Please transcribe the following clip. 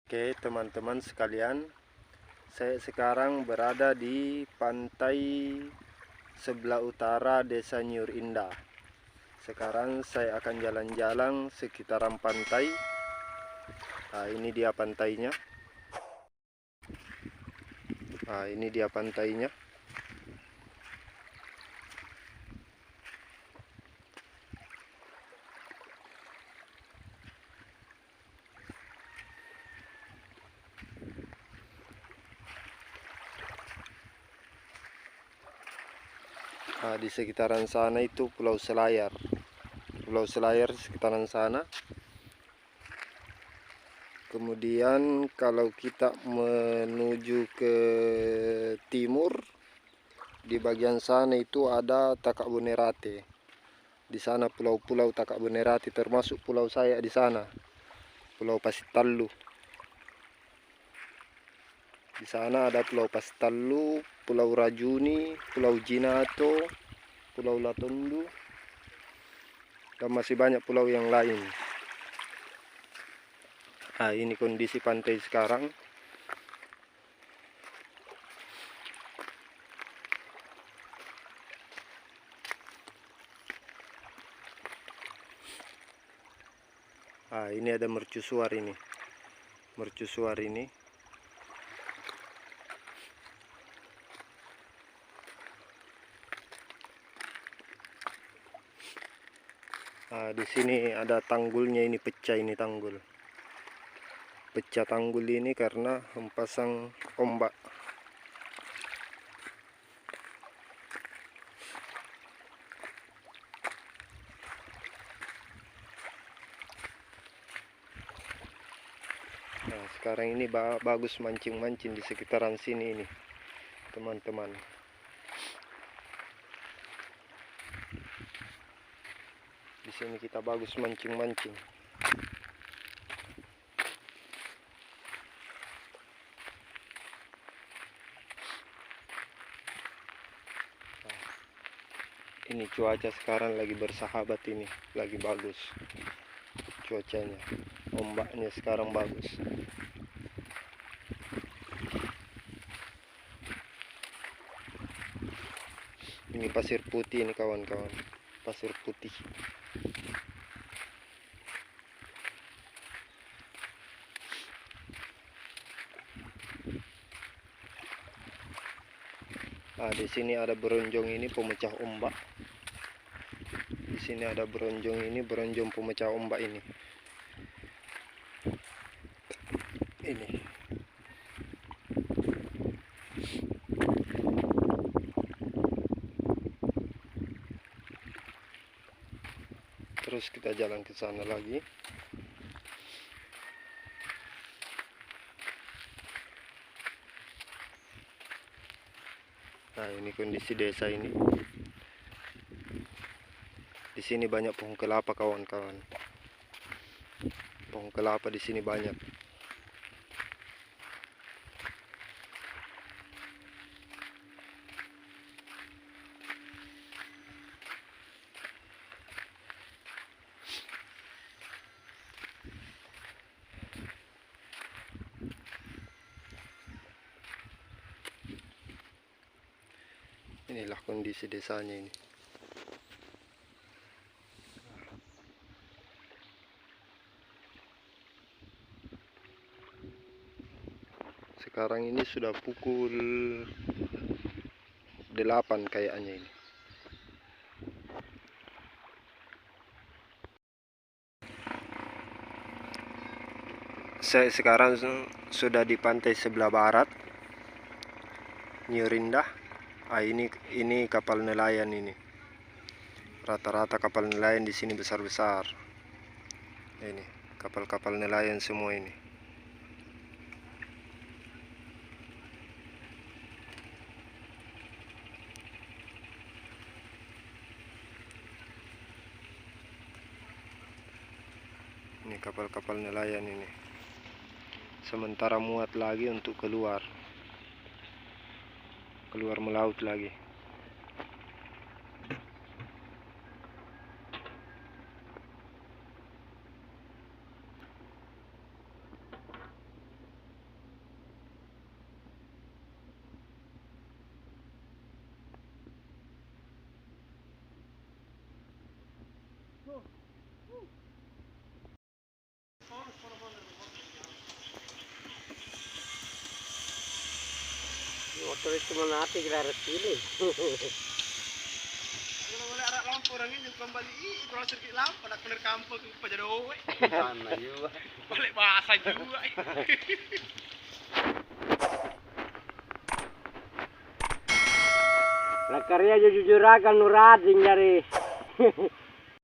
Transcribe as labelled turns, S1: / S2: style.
S1: Oke, teman-teman sekalian, saya sekarang berada di pantai sebelah utara Desa Nyur Indah. Sekarang saya akan jalan-jalan sekitaran pantai. Nah, ini dia pantainya. Nah, ini dia pantainya. Nah, di sekitaran sana itu Pulau Selayar. Pulau Selayar sekitaran sana. Kemudian kalau kita menuju ke timur, di bagian sana itu ada Takakbonerate. Di sana pulau-pulau Takakbonerate, termasuk pulau saya di sana, Pulau Pasitallu. Di sana ada Pulau Pasitallu, Pulau Rajuni, Pulau Jinato, Pulau Latondu, dan masih banyak pulau yang lain. Nah, ini kondisi pantai sekarang. Nah, ini ada mercusuar ini. Mercusuar ini. Nah, di sini ada tanggulnya, ini pecah ini tanggul. Pecah tanggul ini karena hempasan ombak. Nah, sekarang ini bagus mancing-mancing di sekitaran sini ini, teman-teman. Di sini kita bagus mancing-mancing. Ini cuaca sekarang lagi bersahabat ini, lagi bagus cuacanya. Ombaknya sekarang bagus. Ini pasir putih ini kawan-kawan, pasir putih. Nah, di sini ada beronjong ini pemecah ombak. Di sini ada beronjong ini, beronjong pemecah ombak ini. Ini. Terus kita jalan ke sana lagi. Nah, ini kondisi desa ini. Di sini banyak pohon kelapa kawan-kawan. Pohon kelapa di sini banyak. Inilah kondisi desanya ini. Sekarang ini sudah pukul 8 kayaknya ini. Saya sekarang sudah di pantai sebelah barat Nyur Indah. Ah, ini kapal nelayan ini. Rata-rata kapal nelayan di sini besar-besar. Ini kapal-kapal nelayan semua ini. Ini kapal-kapal nelayan ini. Sementara muat lagi untuk keluar melaut lagi.
S2: Motor itu menati kira ini.
S3: Kalau boleh arah lampu orangnya juga kembali kalau sedikit lampu nak bener kampung pada doe.
S2: Sana juga.
S3: Boleh bahasa juga.
S2: Lah karya jujur akan nurading dari